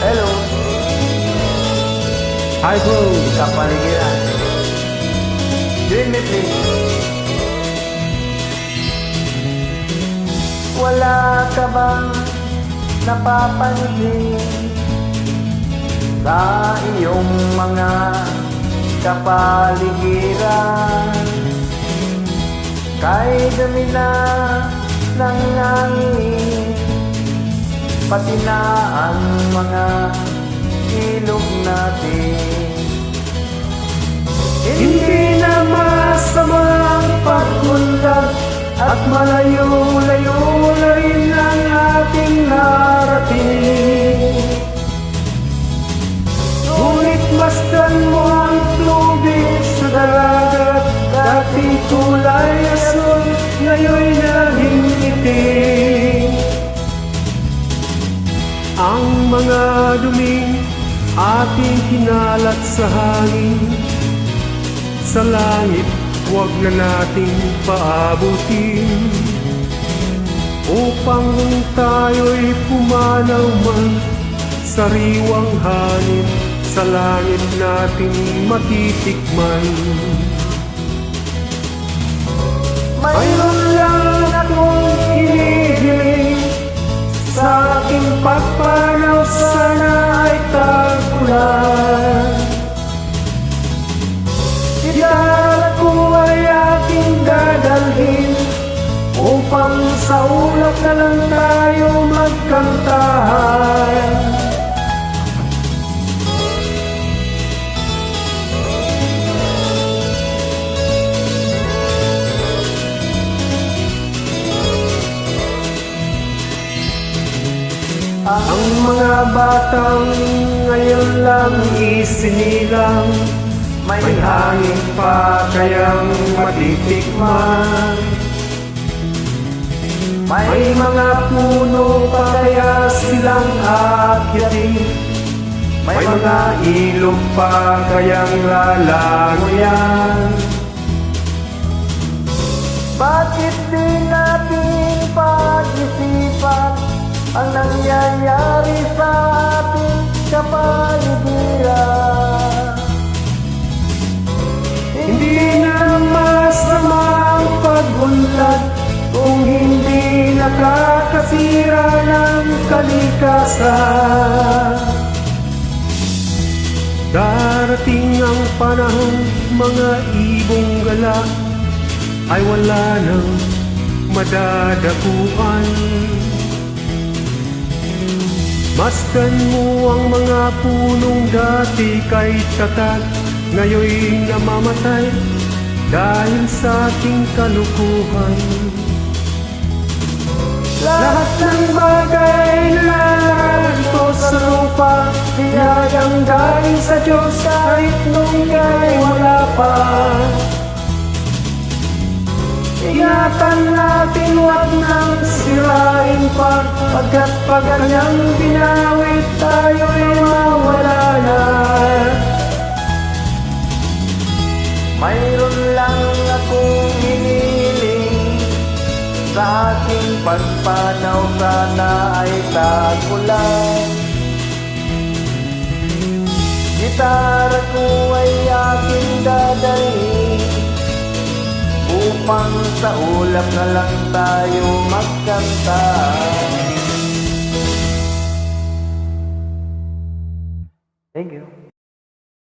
Hello. Hi bro. Kapaligiran. Join me please. Wala ka bang napapansin sa iyong mga kapaligiran? Kay dami na ng hangin, pati na ang mga ilog natin. Hindi na masama ang pagmundag at malayo-layo na rin ang ating narating. Ngunit masdan mo ang tubig sa dagat, dati kulay asul, ngayon'y naging itim. Ang mga duming ating kinalat sa hangin, sa langit huwag na nating paabutin, upang tayo'y pumanaw man, sariwang hangin sa langit nating matitikman. Mayroon lang akong hinihiling, sa aking pagpanaw sana ay tagpulan. Gitara ko ay aking dadalhin, upang sa ulap na lang tayo magkantahan. Ang mga batang ngayon lang isinilang, may hangin pa kayang matitikman. May mga puno pa kaya silang aakyatin, may mga ilog pa kayang lalangoyan. Bakit di natin pag-isipan ang nangyayari sa ating kapaligiran? Hindi na masama ang pagunlad kung hindi nakakasira ng kalikasan. Darating ang panahon, mga ibong gala ay wala nang madadakuan. Masdan mo ang mga punong dati kay tatag, ngayon'y namamatay dahil sa ating kalukuhan. Lahat ng bagay na narito sa lupa, biyayang galing sa Diyos kahit nung ika'y wala pa. Ingatan natin, wag nang sirain pa, pagkat pag kanyang binawit tayo'y mawala na. Mayroon lang akong hinihiling, sa aking pagpanaw sana ay tagulan. Gitara ko ay aking dadalhin, upang sa ulap na lang tayo magkanta. Thank you.